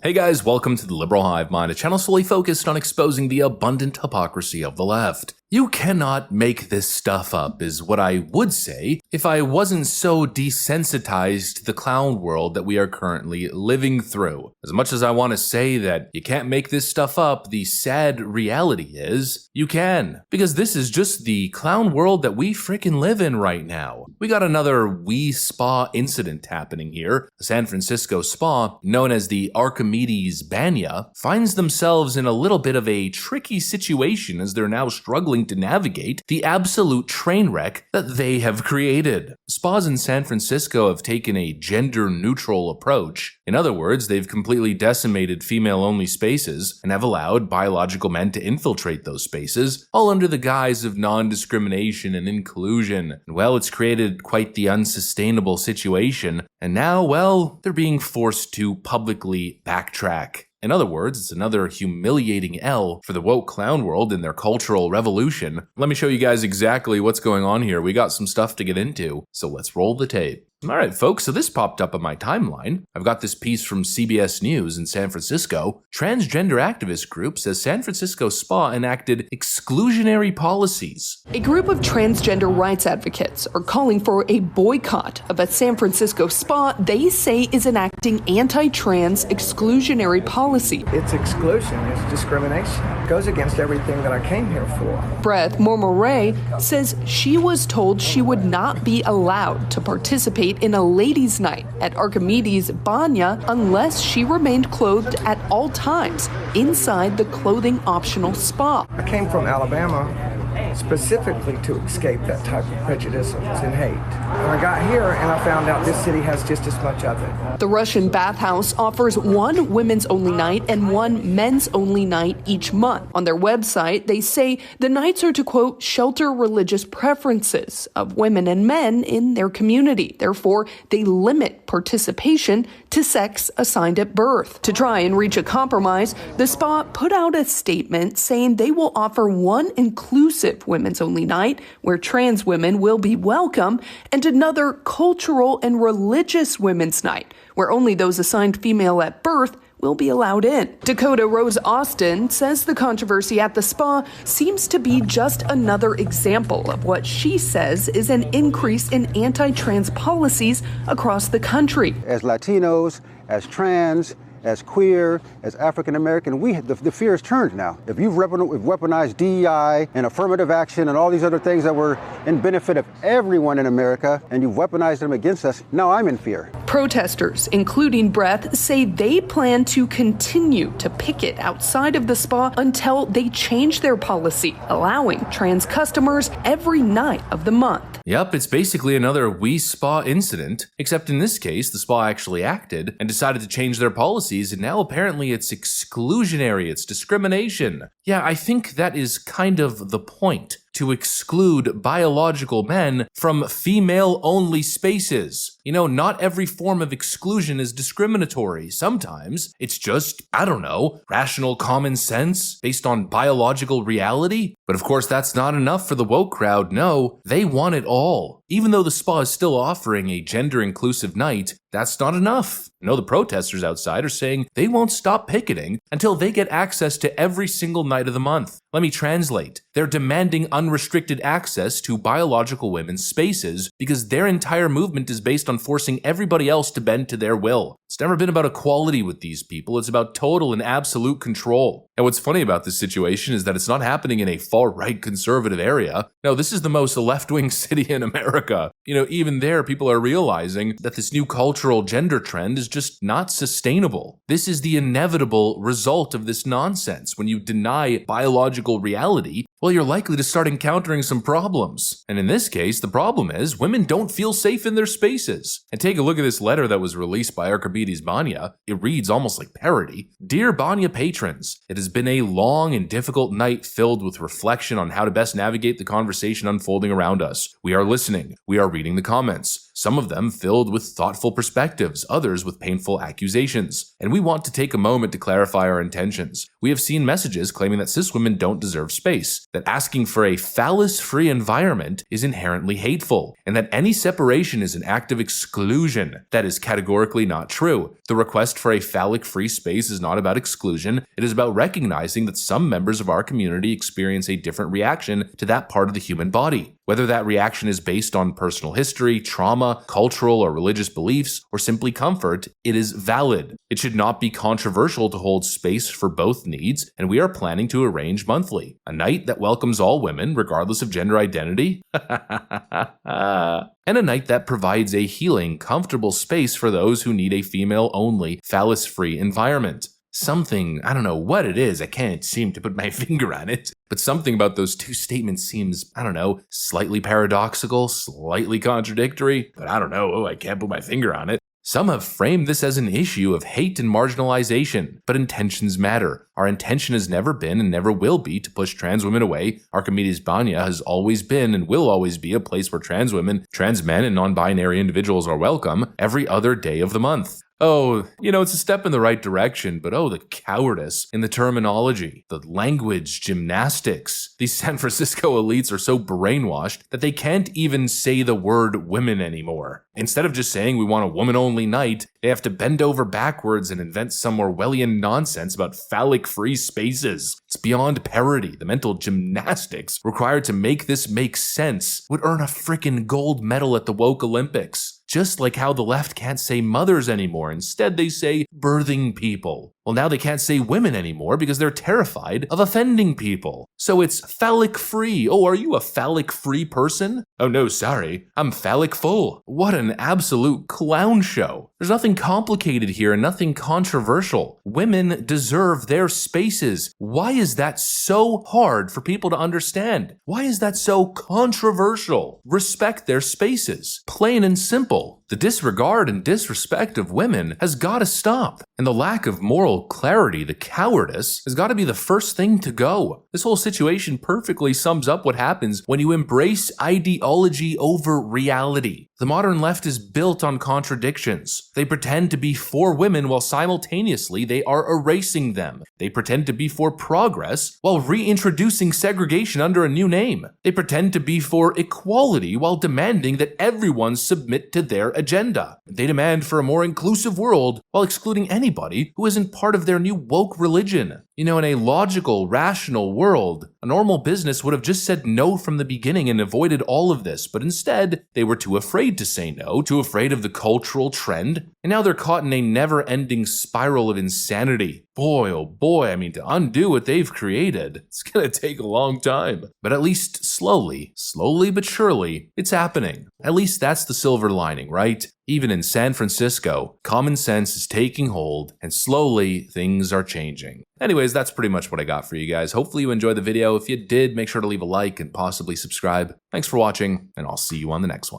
Hey guys, welcome to the Liberal Hive Mind, a channel solely focused on exposing the abundant hypocrisy of the left. You cannot make this stuff up, is what I would say if I wasn't so desensitized to the clown world that we are currently living through. As much as I want to say that you can't make this stuff up, the sad reality is you can. Because this is just the clown world that we freaking live in right now. We got another Wii Spa incident happening here. The San Francisco spa, known as the Archimedes Banya, finds themselves in a little bit of a tricky situation as they're now struggling to navigate the absolute train wreck that they have created. Spas in San Francisco have taken a gender-neutral approach. In other words, they've completely decimated female-only spaces and have allowed biological men to infiltrate those spaces, all under the guise of non-discrimination and inclusion. And well, it's created quite the unsustainable situation, and now, well, they're being forced to publicly backtrack. In other words, it's another humiliating L for the woke clown world in their cultural revolution. Let me show you guys exactly what's going on here. We got some stuff to get into, so let's roll the tape. Alright folks, so this popped up on my timeline. I've got this piece from CBS News in San Francisco. Transgender activist group says San Francisco spa enacted exclusionary policies. A group of transgender rights advocates are calling for a boycott of a San Francisco spa they say is enacting anti-trans exclusionary policy. It's exclusion, it's discrimination. It goes against everything that I came here for. Breth Mormoray says she was told she would not be allowed to participate in a ladies' night at Archimedes Banya unless she remained clothed at all times inside the clothing optional spa. I came from Alabama specifically to escape that type of prejudice and hate. And I got here and I found out this city has just as much of it. The Russian bathhouse offers one women's only night and one men's only night each month. On their website, they say the nights are to, quote, shelter religious preferences of women and men in their community. Therefore, they limit participation to sex assigned at birth. To try and reach a compromise, the spa put out a statement saying they will offer one inclusive women's only night where trans women will be welcome and another cultural and religious women's night where only those assigned female at birth will be allowed in. Dakota Rose Austin says the controversy at the spa seems to be just another example of what she says is an increase in anti-trans policies across the country. As Latinos, as trans, as queer, as African American, the fear is turned now. If you've weaponized DEI and affirmative action and all these other things that were in benefit of everyone in America, and you've weaponized them against us, now I'm in fear. Protesters, including Breth, say they plan to continue to picket outside of the spa until they change their policy, allowing trans customers every night of the month. Yep, it's basically another Wii Spa incident, except in this case, the spa actually acted and decided to change their policies, and now apparently it's exclusionary, it's discrimination. Yeah, I think that is kind of the point, to exclude biological men from female-only spaces. You know, not every form of exclusion is discriminatory. Sometimes it's just, I don't know, rational common sense based on biological reality. But of course, that's not enough for the woke crowd. No, they want it all. Even though the spa is still offering a gender-inclusive night, that's not enough. You know, the protesters outside are saying they won't stop picketing until they get access to every single night of the month. Let me translate. They're demanding unrestricted access to biological women's spaces because their entire movement is based on forcing everybody else to bend to their will. It's never been about equality with these people. It's about total and absolute control. And what's funny about this situation is that it's not happening in a far-right conservative area. No, this is the most left-wing city in America. You know, even there, people are realizing that this new cultural gender trend is just not sustainable. This is the inevitable result of this nonsense. When you deny biological reality, well, you're likely to start encountering some problems. And in this case, the problem is women don't feel safe in their spaces. And take a look at this letter that was released by Archimedes Banya. It reads almost like parody. Dear Banya patrons, it has been a long and difficult night filled with reflection on how to best navigate the conversation unfolding around us. We are listening. We are reading the comments. some of them filled with thoughtful perspectives, others with painful accusations. And we want to take a moment to clarify our intentions. We have seen messages claiming that cis women don't deserve space, that asking for a phallus-free environment is inherently hateful, and that any separation is an act of exclusion. That is categorically not true. The request for a phallic-free space is not about exclusion. It is about recognizing that some members of our community experience a different reaction to that part of the human body. Whether that reaction is based on personal history, trauma, cultural or religious beliefs, or simply comfort, it is valid. It should not be controversial to hold space for both needs, and we are planning to arrange monthly a night that welcomes all women, regardless of gender identity, and a night that provides a healing, comfortable space for those who need a female-only, phallus-free environment. Something, I don't know what it is, I can't seem to put my finger on it, but something about those two statements seems, I don't know, slightly paradoxical, slightly contradictory, but I don't know, I can't put my finger on it. Some have framed this as an issue of hate and marginalization, but intentions matter. Our intention has never been and never will be to push trans women away. Archimedes Banya has always been and will always be a place where trans women, trans men, and non-binary individuals are welcome every other day of the month. Oh, it's a step in the right direction, but the cowardice in the terminology, the language gymnastics. These San Francisco elites are so brainwashed that they can't even say the word women anymore. Instead of just saying we want a woman-only night, they have to bend over backwards and invent some Orwellian nonsense about phallic-free spaces. It's beyond parody. The mental gymnastics required to make this make sense would earn a frickin' gold medal at the woke Olympics. Just like how the left can't say mothers anymore. Instead, they say birthing people. Well, now they can't say women anymore because they're terrified of offending people. So it's phallic-free. Oh, are you a phallic-free person? Oh no, sorry. I'm phallic-full. What an absolute clown show. There's nothing complicated here and nothing controversial. Women deserve their spaces. Why is that so hard for people to understand? Why is that so controversial? Respect their spaces. Plain and simple. The disregard and disrespect of women has got to stop. And the lack of moral clarity, the cowardice, has got to be the first thing to go. This whole situation perfectly sums up what happens when you embrace ideology over reality. The modern left is built on contradictions. They pretend to be for women while simultaneously they are erasing them. They pretend to be for progress while reintroducing segregation under a new name. They pretend to be for equality while demanding that everyone submit to their agenda. They demand for a more inclusive world while excluding anybody who isn't part of their new woke religion. In a logical, rational world, a normal business would have just said no from the beginning and avoided all of this, but instead, they were too afraid to say no, too afraid of the cultural trend, and now they're caught in a never-ending spiral of insanity. Boy, oh boy, to undo what they've created, it's gonna take a long time. But at least slowly but surely, it's happening. At least that's the silver lining, right? Even in San Francisco, common sense is taking hold, and slowly, things are changing. Anyways, that's pretty much what I got for you guys. Hopefully you enjoyed the video. If you did, make sure to leave a like and possibly subscribe. Thanks for watching, and I'll see you on the next one.